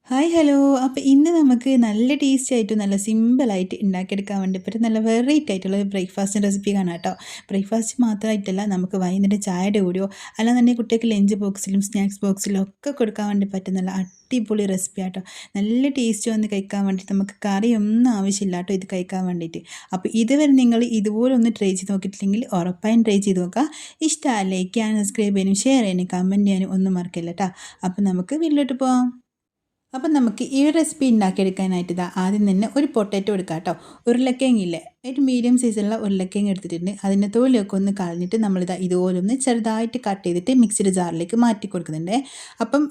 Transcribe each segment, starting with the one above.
Hi hello. അപ്പോൾ ഇന്ന് നമുക്ക് നല്ല ടേസ്റ്റി ആയിട്ടും നല്ല സിമ്പിളായിട്ട് ഉണ്ടാക്കിയെടുക്കാൻ വേണ്ടി പറ്റും നല്ല വെറൈറ്റി ആയിട്ടുള്ള ഒരു ബ്രേക്ക്ഫാസ്റ്റ് റെസിപ്പി കാണാം കേട്ടോ. ബ്രേക്ക്ഫാസ്റ്റ് മാത്രമായിട്ടല്ല, നമുക്ക് വൈകുന്നേരം ചായയുടെ കൂടെയോ അല്ലാന്നുണ്ടെങ്കിൽ കുട്ടികൾക്ക് ലഞ്ച് ബോക്സിലും സ്നാക്സ് ബോക്സിലും ഒക്കെ കൊടുക്കാൻ വേണ്ടി പറ്റും നല്ല അടിപൊളി റെസിപ്പി ആട്ടോ. നല്ല ടേസ്റ്റ് വന്ന് കഴിക്കാൻ വേണ്ടിയിട്ട് നമുക്ക് കറിയൊന്നും ആവശ്യമില്ല കേട്ടോ ഇത് കഴിക്കാൻ വേണ്ടിയിട്ട്. അപ്പോൾ ഇതുവരെ നിങ്ങൾ ഇതുപോലെ ഒന്ന് ട്രൈ ചെയ്ത് നോക്കിയിട്ടില്ലെങ്കിൽ ഉറപ്പായും ട്രൈ ചെയ്ത് നോക്കുക. ഇഷ്ടമല്ലേ? ലൈക്ക് ചെയ്യാനും സബ്സ്ക്രൈബ് ചെയ്യാനും ഷെയർ ചെയ്യാനും കമൻറ്റ് ചെയ്യാനും ഒന്നും മറക്കില്ല കേട്ടോ. അപ്പോൾ നമുക്ക് വീട്ടിലോട്ട് പോകാം. അപ്പം നമുക്ക് ഈ റെസിപ്പി ഉണ്ടാക്കിയെടുക്കാനായിട്ട് ആദ്യം തന്നെ ഒരു പൊട്ടാറ്റോ എടുക്കാം കേട്ടോ. ഉരുളക്കിഴങ്ങില്ലേ, ഒരു മീഡിയം സൈസുള്ള ഉരുളക്കിഴങ്ങ് എടുത്തിട്ടുണ്ട്. അതിൻ്റെ തോലിയൊക്കെ ഒന്ന് കളഞ്ഞിട്ട് നമ്മളിതാ ഇതുപോലെ ഒന്ന് ചെറുതായിട്ട് കട്ട് ചെയ്തിട്ട് മിക്സിയുടെ ജാറിലേക്ക് മാറ്റി കൊടുക്കുന്നുണ്ട്. അപ്പം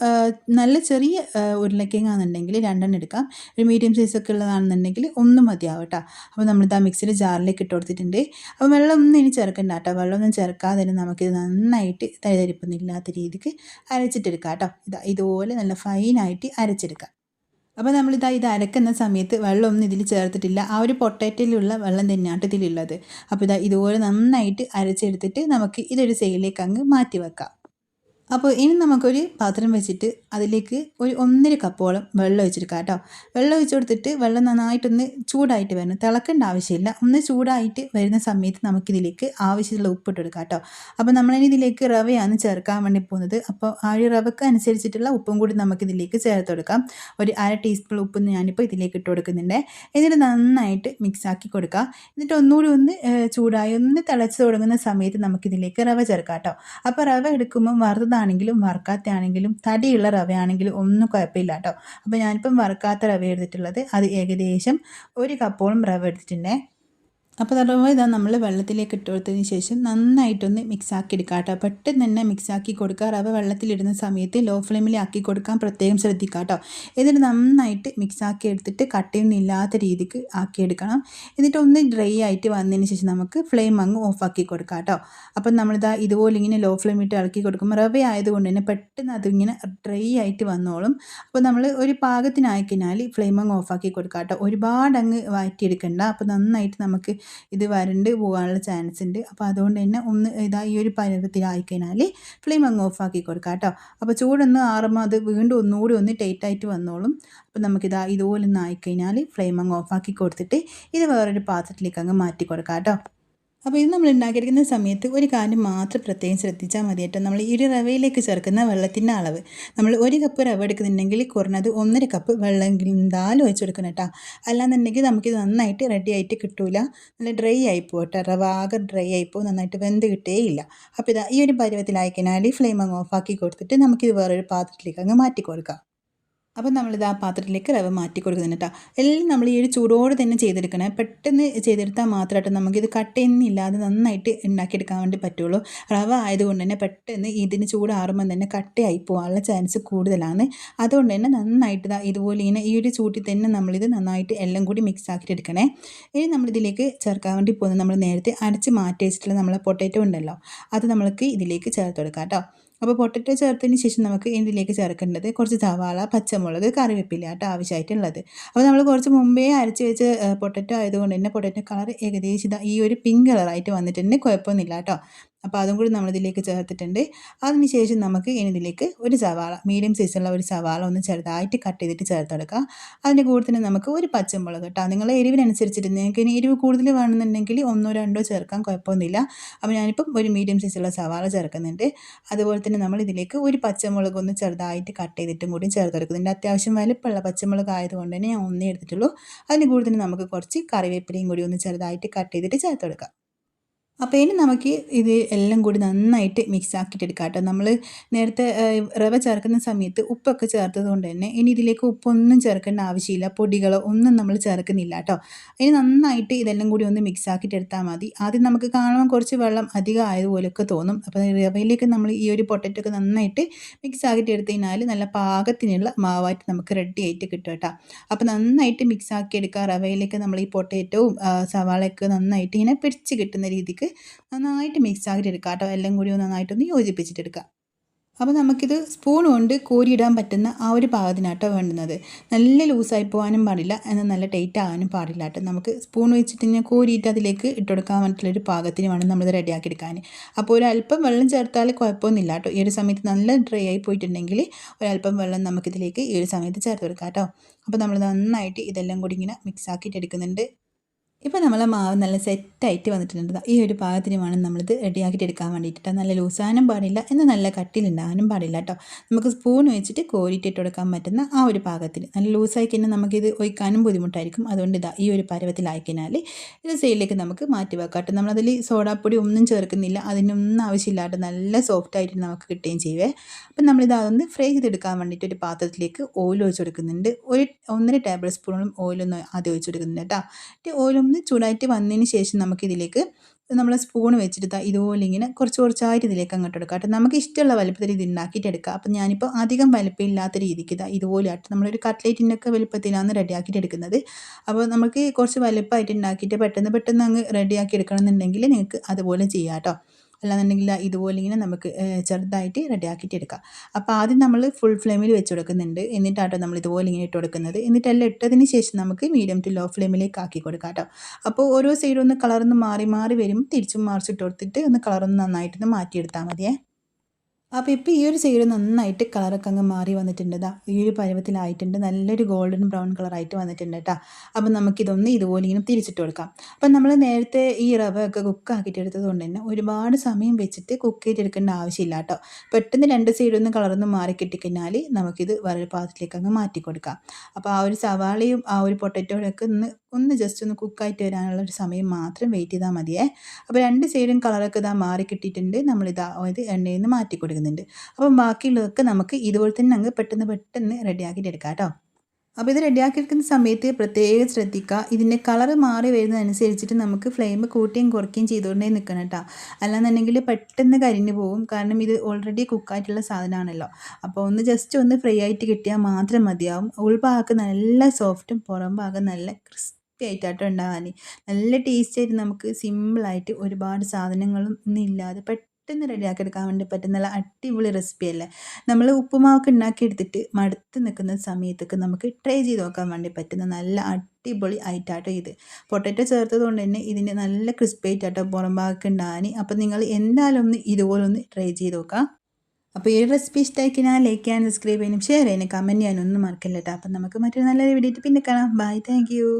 നല്ല ചെറിയ ഉരുളക്കിഴങ്ങാണെന്നുണ്ടെങ്കിൽ രണ്ടെണ്ണം എടുക്കാം. ഒരു മീഡിയം സൈസൊക്കെ ഉള്ളതാണെന്നുണ്ടെങ്കിൽ ഒന്നും മതിയാവും കേട്ടോ. അപ്പോൾ നമ്മളിതാ മിക്സിയുടെ ജാറിലേക്ക് ഇട്ട് കൊടുത്തിട്ടുണ്ട്. അപ്പോൾ വെള്ളമൊന്നും ഇനി ചേർക്കണ്ട കേട്ടോ. വെള്ളമൊന്നും ചേർക്കാതെ തന്നെ നമുക്കിത് നന്നായിട്ട് തരിതരിപ്പൊന്നും ഇല്ലാത്ത രീതിക്ക് അരച്ചിട്ടെടുക്കാം കേട്ടോ. ഇതുപോലെ നല്ല ഫൈനായിട്ട് അരച്ചെടുക്കാം. അപ്പോൾ നമ്മളിതാ ഇത് അരക്കുന്ന സമയത്ത് വെള്ളമൊന്നും ഇതിൽ ചേർത്തിട്ടില്ല. ആ ഒരു പൊട്ടാറ്റോയിലുള്ള വെള്ളം തന്നെയാണ് ഇതിലുള്ളത്. അപ്പോൾ ഇതുപോലെ നന്നായിട്ട് അരച്ചെടുത്തിട്ട് നമുക്ക് ഇതൊരു സൈഡിലേക്ക് അങ്ങ് മാറ്റി വെക്കാം. അപ്പോൾ ഇനി നമുക്കൊരു പാത്രം വെച്ചിട്ട് അതിലേക്ക് ഒരു 1.5 കപ്പോളം വെള്ളം ഒഴിച്ചെടുക്കാം കേട്ടോ. വെള്ളം ഒഴിച്ച് കൊടുത്തിട്ട് വെള്ളം നന്നായിട്ടൊന്ന് ചൂടായിട്ട് വരണം. തിളക്കേണ്ട ആവശ്യമില്ല. ഒന്ന് ചൂടായിട്ട് വരുന്ന സമയത്ത് നമുക്കിതിലേക്ക് ആവശ്യമുള്ള ഉപ്പിട്ട് കൊടുക്കാം കേട്ടോ. അപ്പോൾ നമ്മളിനി ഇതിലേക്ക് റവയാണ് ചേർക്കാൻ വേണ്ടി പോകുന്നത്. അപ്പോൾ ആ ഒരു റവക്ക് അനുസരിച്ചിട്ടുള്ള ഉപ്പും കൂടി നമുക്കിതിലേക്ക് ചേർത്ത് കൊടുക്കാം. ഒരു 1/2 ടീസ്പൂൺ ഉപ്പ് ഞാനിപ്പോൾ ഇതിലേക്ക് ഇട്ട് കൊടുക്കുന്നുണ്ട്. എന്നിട്ട് നന്നായിട്ട് മിക്സാക്കി കൊടുക്കുക. എന്നിട്ട് ഒന്നുകൂടി ഒന്ന് ചൂടായി ഒന്ന് തിളച്ച് തുടങ്ങുന്ന സമയത്ത് നമുക്കിതിലേക്ക് റവ ചേർക്കാം കേട്ടോ. അപ്പോൾ റവ എടുക്കുമ്പം വറുത്തതാണെങ്കിലും വറുക്കാത്തയാണെങ്കിലും തടിയുള്ള റവയാണെങ്കിലും ഒന്നും കുഴപ്പമില്ല കേട്ടോ. അപ്പോൾ ഞാനിപ്പം വറുക്കാത്ത റവ എടുത്തിട്ടുള്ളത്. അത് ഏകദേശം 1 കപ്പോളം റവ എടുത്തിട്ടുണ്ട്. അപ്പോൾ റവ നമ്മൾ വെള്ളത്തിലേക്ക് ഇട്ട് കൊടുത്തതിന് ശേഷം നന്നായിട്ടൊന്ന് മിക്സാക്കി എടുക്കുക കേട്ടോ. പെട്ടെന്ന് തന്നെ മിക്സാക്കി കൊടുക്കുക. റവ വെള്ളത്തിലിടുന്ന സമയത്ത് ലോ ഫ്ലെയിമിൽ ആക്കി കൊടുക്കാൻ പ്രത്യേകം ശ്രദ്ധിക്കുക കേട്ടോ. എന്നിട്ട് നന്നായിട്ട് മിക്സാക്കി എടുത്തിട്ട് കട്ടയൊന്നും ഇല്ലാത്ത രീതിക്ക് ആക്കിയെടുക്കണം. എന്നിട്ട് ഒന്ന് ഡ്രൈ ആയിട്ട് വന്നതിന് ശേഷം നമുക്ക് ഫ്ലെയിം അങ്ങ് ഓഫാക്കി കൊടുക്കാം കേട്ടോ. അപ്പം നമ്മളിതാ ഇതുപോലെ ഇങ്ങനെ ലോ ഫ്ലെയിമിട്ട് ഇളക്കി കൊടുക്കുമ്പോൾ റവ ആയതുകൊണ്ട് തന്നെ പെട്ടെന്ന് അതിങ്ങനെ ഡ്രൈ ആയിട്ട് വന്നോളും. അപ്പോൾ നമ്മൾ ഒരു പാകത്തിനായി കഴിഞ്ഞാൽ ഫ്ലെയിം അങ്ങ് ഓഫാക്കി കൊടുക്കാം കേട്ടോ. ഒരുപാട് അങ്ങ് വഴറ്റിയെടുക്കണ്ട. അപ്പോൾ നന്നായിട്ട് നമുക്ക് ഇത് വരണ്ട് പോകാനുള്ള ചാൻസ് ഉണ്ട്. അപ്പോൾ അതുകൊണ്ട് തന്നെ ഒന്ന് ഈ ഒരു പരുവത്തിലായിക്കഴിഞ്ഞാൽ ഫ്ലെയിം അങ്ങ് ഓഫാക്കി കൊടുക്കാം കേട്ടോ. അപ്പോൾ ചൂടൊന്ന് ആറുമ്പോൾ അത് വീണ്ടും ഒന്നുകൂടി ഒന്ന് ടൈറ്റായിട്ട് വന്നോളും. അപ്പോൾ ഇതുപോലെ ഒന്ന് ആയിക്കഴിഞ്ഞാൽ ഫ്ലെയിം അങ്ങ് ഓഫാക്കി കൊടുത്തിട്ട് ഇത് വേറൊരു പാത്രത്തിലേക്ക് അങ്ങ് മാറ്റി കൊടുക്കാം കേട്ടോ. അപ്പോൾ ഇത് നമ്മൾ ഉണ്ടാക്കിയെടുക്കുന്ന സമയത്ത് ഒരു കാര്യം മാത്രം പ്രത്യേകം ശ്രദ്ധിച്ചാൽ മതി കേട്ടോ. നമ്മൾ ഈ ഒരു റവയിലേക്ക് ചേർക്കുന്ന വെള്ളത്തിൻ്റെ അളവ് നമ്മൾ 1 കപ്പ് റവ എടുക്കുന്നുണ്ടെങ്കിൽ കുറഞ്ഞത് 1.5 കപ്പ് വെള്ളമെങ്കിലും എന്തായാലും ഒഴിച്ച് കൊടുക്കണം കേട്ടോ. അല്ലാന്നുണ്ടെങ്കിൽ നമുക്കിത് നന്നായിട്ട് റെഡി ആയിട്ട് കിട്ടൂല. നല്ല ഡ്രൈ ആയിപ്പോവും കേട്ടോ. റവ ആകെ ഡ്രൈ ആയിപ്പോവും, നന്നായിട്ട് വെന്ത് കിട്ടുകയില്ല. അപ്പോൾ ഈ ഒരു പരുവത്തിലായിക്കഴിഞ്ഞാൽ ഫ്ലെയിം അങ്ങ് ഓഫാക്കി കൊടുത്തിട്ട് നമുക്കിത് വേറൊരു പാത്രത്തിലേക്ക് അങ്ങ് മാറ്റി കൊടുക്കാം. അപ്പം നമ്മളിത് ആ പാത്രത്തിലേക്ക് റവ മാറ്റി കൊടുക്കുന്നുണ്ട് കേട്ടോ. എല്ലാം നമ്മൾ ഈ ഒരു ചൂടോടെ തന്നെ ചെയ്തെടുക്കണേ. പെട്ടെന്ന് ചെയ്തെടുത്താൽ മാത്രമായിട്ട് നമുക്കിത് കട്ടയൊന്നും ഇല്ലാതെ നന്നായിട്ട് ഉണ്ടാക്കിയെടുക്കാൻ വേണ്ടി പറ്റുള്ളൂ. റവ ആയതുകൊണ്ട് തന്നെ പെട്ടെന്ന് ഇതിന് ചൂടാറുമ്പം തന്നെ കട്ടയായി പോകാനുള്ള ചാൻസ് കൂടുതലാണ്. അതുകൊണ്ട് തന്നെ നന്നായിട്ട് ഇതുപോലെ ഇങ്ങനെ ഈ ഒരു ചൂട്ടിൽ തന്നെ നമ്മളിത് നന്നായിട്ട് എല്ലാം കൂടി മിക്സ് ആക്കിയിട്ട് എടുക്കണേ. ഇനി നമ്മളിതിലേക്ക് ചേർക്കാൻ വേണ്ടി പോകുന്നത് നമ്മൾ നേരത്തെ അരച്ച് മാറ്റി വെച്ചിട്ടുള്ള നമ്മളെ പൊട്ടാറ്റോ ഉണ്ടല്ലോ, അത് നമ്മൾക്ക് ഇതിലേക്ക് ചേർത്ത് കൊടുക്കാം കേട്ടോ. അപ്പോൾ പൊട്ടറ്റോ ചേർത്തതിന് ശേഷം നമുക്ക് ഇതിലേക്ക് ചേർക്കേണ്ടത് കുറച്ച് സവാള, പച്ചമുളക്, കറിവേപ്പില കേട്ടോ ആവശ്യമായിട്ടുള്ളത്. അപ്പോൾ നമ്മൾ കുറച്ച് മുമ്പേ അരച്ച് വെച്ച് പൊട്ടറ്റോ ആയതുകൊണ്ട് തന്നെ പൊട്ടറ്റോ കളർ ഏകദേശം ഈ ഒരു പിങ്ക് കളറായിട്ട് വന്നിട്ടുണ്ട്. കുഴപ്പമൊന്നുമില്ല കേട്ടോ. അപ്പോൾ അതും കൂടി നമ്മളിതിലേക്ക് ചേർത്തിട്ടുണ്ട്. അതിന് ശേഷം നമുക്ക് ഇതിലേക്ക് ഒരു സവാള, മീഡിയം സൈസുള്ള ഒരു സവാള ഒന്ന് ചെറുതായിട്ട് കട്ട് ചെയ്തിട്ട് ചേർത്ത് കൊടുക്കുക. അതിൻ്റെ കൂടെ തന്നെ നമുക്ക് ഒരു പച്ചമുളക് കേട്ടോ. നിങ്ങളെ എരിവിനനുസരിച്ചിട്ട് നിങ്ങൾക്ക് ഇനി എരിവ് കൂടുതൽ വേണമെന്നുണ്ടെങ്കിൽ 1-2 ചേർക്കാൻ കുഴപ്പമൊന്നുമില്ല. അപ്പോൾ ഞാനിപ്പം ഒരു മീഡിയം സൈസുള്ള സവാള ചേർക്കുന്നുണ്ട്. അതുപോലെ തന്നെ നമ്മൾ ഇതിലേക്ക് ഒരു പച്ചമുളക് ഒന്ന് ചെറുതായിട്ട് കട്ട് ചെയ്തിട്ടും കൂടി ചേർത്ത് കൊടുക്കുന്നുണ്ട്. അത്യാവശ്യം വലിപ്പമുള്ള പച്ചമുളക് ആയതുകൊണ്ട് തന്നെ ഞാൻ ഒന്നേ എടുത്തിട്ടുള്ളൂ. അതിന് കൂടെ തന്നെ നമുക്ക് കുറച്ച് കറിവേപ്പിലയും കൂടി ഒന്ന് ചെറുതായിട്ട് കട്ട് ചെയ്തിട്ട് ചേർത്ത് കൊടുക്കാം. അപ്പോൾ ഇനി നമുക്ക് ഇത് എല്ലാം കൂടി നന്നായിട്ട് മിക്സ് ആക്കിയിട്ട് എടുക്കാം കേട്ടോ. നമ്മൾ നേരത്തെ റവ ചേർക്കുന്ന സമയത്ത് ഉപ്പൊക്കെ ചേർത്തത് കൊണ്ട് തന്നെ ഇനി ഇതിലേക്ക് ഉപ്പൊന്നും ചേർക്കേണ്ട ആവശ്യമില്ല. പൊടികളോ ഒന്നും നമ്മൾ ചേർക്കുന്നില്ല കേട്ടോ. ഇനി നന്നായിട്ട് ഇതെല്ലാം കൂടി ഒന്ന് മിക്സ് ആക്കിയിട്ട് എടുത്താൽ മതി. ആദ്യം നമുക്ക് കാണുമ്പോൾ കുറച്ച് വെള്ളം അധികം ആയതുപോലെയൊക്കെ തോന്നും. അപ്പോൾ റവയിലേക്ക് നമ്മൾ ഈ ഒരു പൊട്ടറ്റോ ഒക്കെ നന്നായിട്ട് മിക്സ് ആക്കിയിട്ട് എടുത്തു കഴിഞ്ഞാൽ നല്ല പാകത്തിനുള്ള മാവായിട്ട് നമുക്ക് റെഡി ആയിട്ട് കിട്ടും കേട്ടോ. അപ്പോൾ നന്നായിട്ട് മിക്സ് ആക്കി എടുക്കുക. റവയിലേക്ക് നമ്മൾ ഈ പൊട്ടറ്റോവും സവാളയൊക്കെ നന്നായിട്ട് ഇങ്ങനെ പിടിച്ച് കിട്ടുന്ന രീതിക്ക് നന്നായിട്ട് മിക്സ് ആക്കിയിട്ട് എടുക്കുക കേട്ടോ. എല്ലാം കൂടി നന്നായിട്ടൊന്ന് യോജിപ്പിച്ചിട്ടെടുക്കുക. അപ്പോൾ നമുക്കിത് സ്പൂൺ കൊണ്ട് കോരിയിടാൻ പറ്റുന്ന ആ ഒരു പാകത്തിനാട്ടോ വേണ്ടുന്നത്. നല്ല ലൂസായി പോകാനും പാടില്ല, എന്നാൽ നല്ല ടൈറ്റ് ആകാനും പാടില്ല കേട്ടോ. നമുക്ക് സ്പൂൺ വെച്ചിട്ട് ഇങ്ങനെ കോരിയിട്ട് അതിലേക്ക് ഇട്ട് കൊടുക്കാൻ വേണ്ടിയിട്ടുള്ളൊരു പാകത്തിന് വേണം നമ്മളിത് റെഡിയാക്കി എടുക്കാൻ. അപ്പോൾ ഒരല്പം വെള്ളം ചേർത്താൽ കുഴപ്പമൊന്നുമില്ല കേട്ടോ. ഈ ഒരു സമയത്ത് നല്ല ഡ്രൈ ആയി പോയിട്ടുണ്ടെങ്കിൽ ഒരല്പം വെള്ളം നമുക്കിതിലേക്ക് ഈ ഒരു സമയത്ത് ചേർത്ത് കൊടുക്കാം കേട്ടോ. അപ്പോൾ നമ്മൾ നന്നായിട്ട് ഇതെല്ലാം കൂടി ഇങ്ങനെ മിക്സ് ആക്കിയിട്ട് എടുക്കുന്നുണ്ട്. ഇപ്പോൾ നമ്മളെ മാവ് നല്ല സെറ്റായിട്ട് വന്നിട്ടുണ്ട്. ഈ ഒരു പാകത്തിന് വേണം നമ്മളിത് റെഡിയാക്കിയിട്ട് എടുക്കാൻ വേണ്ടിയിട്ട്. നല്ല ലൂസാനും പാടില്ല, എന്നാൽ നല്ല കട്ടിയിലുണ്ടാകാനും പാടില്ല കേട്ടോ. നമുക്ക് സ്പൂൺ വെച്ചിട്ട് കോരിയിട്ടിട്ട് കൊടുക്കാൻ പറ്റുന്ന ആ ഒരു പാകത്തിന്. നല്ല ലൂസായി കഴിഞ്ഞാൽ നമുക്കിത് ഒഴിക്കാനും ബുദ്ധിമുട്ടായിരിക്കും. അതുകൊണ്ട് ഈ ഒരു പരുവത്തിലായി കഴിഞ്ഞാൽ ഇത് സൈഡിലേക്ക് നമുക്ക് മാറ്റി വെക്കാം കേട്ടോ. നമ്മളതിൽ സോഡാപ്പൊടി ഒന്നും ചേർക്കുന്നില്ല, അതിനൊന്നും ആവശ്യമില്ലാണ്ട് നല്ല സോഫ്റ്റായിട്ട് നമുക്ക് കിട്ടുകയും ചെയ്യുവേ. അപ്പം നമ്മളിത് അതൊന്ന് ഫ്രൈ ചെയ്തെടുക്കാൻ വേണ്ടിയിട്ട് ഒരു പാത്രത്തിലേക്ക് ഓയിൽ ഒഴിച്ച് കൊടുക്കുന്നുണ്ട്. 1 ടേബിൾ സ്പൂണും ഓയിലൊന്ന് ആദ്യം ഒഴിച്ച് കൊടുക്കുന്നുണ്ട് കേട്ടോ. ഓയിലൊന്ന് ചൂടായിട്ട് വന്നതിന് ശേഷം നമുക്കിതിലേക്ക് നമ്മൾ സ്പൂൺ വെച്ചിട്ട് ഇതുപോലെ ഇങ്ങനെ കുറച്ചായിട്ട് ഇതിലേക്ക് അങ്ങോട്ട് എടുക്കാം കേട്ടോ. നമുക്ക് ഇഷ്ടമുള്ള വലുപ്പത്തിൽ ഇത് ഉണ്ടാക്കിയിട്ട് എടുക്കാം. അപ്പം ഞാനിപ്പോൾ അധികം വലുപ്പമില്ലാത്ത രീതിക്ക് ഇതുപോലെ ആയിട്ട് നമ്മളൊരു കട്ട്ലേറ്റിൻ്റെ ഒക്കെ വലുപ്പത്തിലാണ് റെഡിയാക്കിയിട്ട് എടുക്കുന്നത്. അപ്പോൾ നമുക്ക് കുറച്ച് വലുപ്പമായിട്ട് ഉണ്ടാക്കിയിട്ട് പെട്ടെന്ന് അങ്ങ് റെഡിയാക്കി എടുക്കണമെന്നുണ്ടെങ്കിൽ നിങ്ങൾക്ക് അതുപോലെ ചെയ്യാം കേട്ടോ. അല്ലാന്നുണ്ടെങ്കിൽ ഇതുപോലെ ഇങ്ങനെ നമുക്ക് ചെറുതായിട്ട് റെഡിയാക്കിയിട്ട് എടുക്കാം. അപ്പോൾ ആദ്യം നമ്മൾ ഫുൾ ഫ്ലെയിമിൽ വെച്ച് കൊടുക്കുന്നുണ്ട്. എന്നിട്ടാട്ടോ നമ്മൾ ഇതുപോലെ ഇങ്ങനെ ഇട്ട് കൊടുക്കുന്നത്. എന്നിട്ടെല്ലാം ഇട്ടതിന് ശേഷം നമുക്ക് മീഡിയം ടു ലോ ഫ്ലെയിമിലേക്ക് ആക്കി കൊടുക്കാം കേട്ടോ. അപ്പോൾ ഓരോ സൈഡും ഒന്ന് കളറൊന്ന് മാറി വരും. തിരിച്ചും മറിച്ചിട്ട് കൊടുത്തിട്ട് ഒന്ന് കളറൊന്ന് നന്നായിട്ടൊന്ന് മാറ്റിയെടുത്താൽ മതിയേ. അപ്പോൾ ഇപ്പോൾ ഈ ഒരു സൈഡ് നന്നായിട്ട് കളറൊക്കെ അങ്ങ് മാറി വന്നിട്ടുണ്ട്. ഈ ഒരു പരുവത്തിലായിട്ടുണ്ട്. നല്ലൊരു ഗോൾഡൻ ബ്രൗൺ കളറായിട്ട് വന്നിട്ടുണ്ട് കേട്ടോ. അപ്പോൾ നമുക്കിതൊന്ന് ഇതുപോലെ ഇങ്ങനെ തിരിച്ചിട്ട് കൊടുക്കാം. അപ്പം നമ്മൾ നേരത്തെ ഈ റവ ഒക്കെ കുക്കാക്കിയിട്ട് എടുത്തത് കൊണ്ട് തന്നെ ഒരുപാട് സമയം വെച്ചിട്ട് കുക്ക് ചെയ്തെടുക്കേണ്ട ആവശ്യമില്ല കേട്ടോ. പെട്ടെന്ന് 2 സൈഡൊന്ന് കളറൊന്ന് മാറി കിട്ടിക്കഴിഞ്ഞാൽ നമുക്കിത് വേറെ പാത്രത്തിലേക്ക് അങ്ങ് മാറ്റി കൊടുക്കാം. അപ്പോൾ ആ ഒരു സവാളയും ആ ഒരു പൊട്ടറ്റോയൊക്കെ ഒന്ന് ജസ്റ്റ് ഒന്ന് കുക്കായിട്ട് വരാനുള്ള ഒരു സമയം മാത്രം വെയിറ്റ് ചെയ്താൽ മതിയേ. അപ്പോൾ 2 സൈഡും കളറൊക്കെ മാറി കിട്ടിയിട്ടുണ്ട്. നമ്മളിത് എണ്ണയിൽ നിന്ന് മാറ്റി കൊടുക്കുന്നുണ്ട്. അപ്പം ബാക്കിയുള്ളതൊക്കെ നമുക്ക് ഇതുപോലെ തന്നെ അങ്ങ് പെട്ടെന്ന് റെഡിയാക്കിയിട്ട് എടുക്കാം കേട്ടോ. അപ്പോൾ ഇത് റെഡിയാക്കി എടുക്കുന്ന സമയത്ത് പ്രത്യേകം ശ്രദ്ധിക്കുക. ഇതിൻ്റെ കളറ് മാറി വരുന്നതനുസരിച്ചിട്ട് നമുക്ക് ഫ്ലെയിം കൂട്ടുകയും കുറയ്ക്കുകയും ചെയ്തുകൊണ്ടേ നിൽക്കണം കേട്ടോ. അല്ലാന്നുണ്ടെങ്കിൽ പെട്ടെന്ന് കരിഞ്ഞു പോകും. കാരണം ഇത് ഓൾറെഡി കുക്കായിട്ടുള്ള സാധനമാണല്ലോ. അപ്പോൾ ഒന്ന് ജസ്റ്റ് ഒന്ന് ഫ്രൈ ആയിട്ട് കിട്ടിയാൽ മാത്രം മതിയാവും. ഉൾഭാഗം നല്ല സോഫ്റ്റും പുറം ഭാഗം നല്ല ക്രിസ്പി ആയിട്ടാട്ടോ ഉണ്ടാകാൻ. നല്ല ടേസ്റ്റായിട്ട് നമുക്ക് സിമ്പിളായിട്ട് ഒരുപാട് സാധനങ്ങളും ഒന്നും ഇല്ലാതെ പെട്ടെന്ന് റെഡിയാക്കി എടുക്കാൻ വേണ്ടി പറ്റുന്ന നല്ല അടിപൊളി റെസിപ്പിയല്ലേ. നമ്മൾ ഉപ്പുമാവൊക്കെ ഉണ്ടാക്കിയെടുത്തിട്ട് മടുത്ത് നിൽക്കുന്ന സമയത്തൊക്കെ നമുക്ക് ട്രൈ ചെയ്ത് നോക്കാൻ വേണ്ടി പറ്റുന്ന നല്ല അടിപൊളി ആയിട്ടാട്ടോ ഇത്. പൊട്ടറ്റോ ചേർത്തത് കൊണ്ട് തന്നെ ഇതിൻ്റെ നല്ല ക്രിസ്പി ആയിട്ടാട്ടോ പുറം ഭാഗമൊക്കെ ഉണ്ടാകാൻ. അപ്പോൾ നിങ്ങൾ എന്തായാലും ഇതുപോലെ ഒന്ന് ട്രൈ ചെയ്ത് നോക്കാം. അപ്പോൾ ഈ റെസിപ്പി ഇഷ്ടമാക്കി ഞാൻ ലൈക്ക് ചെയ്യാനും സബ്സ്ക്രൈബ് ചെയ്യാനും ഷെയർ ചെയ്യാനും കമൻറ്റ് ചെയ്യാനും ഒന്നും മറക്കില്ല കേട്ടോ. അപ്പം നമുക്ക് മറ്റൊരു നല്ലൊരു വീഡിയോ പിന്നെ കാണാം. Bye, thank U.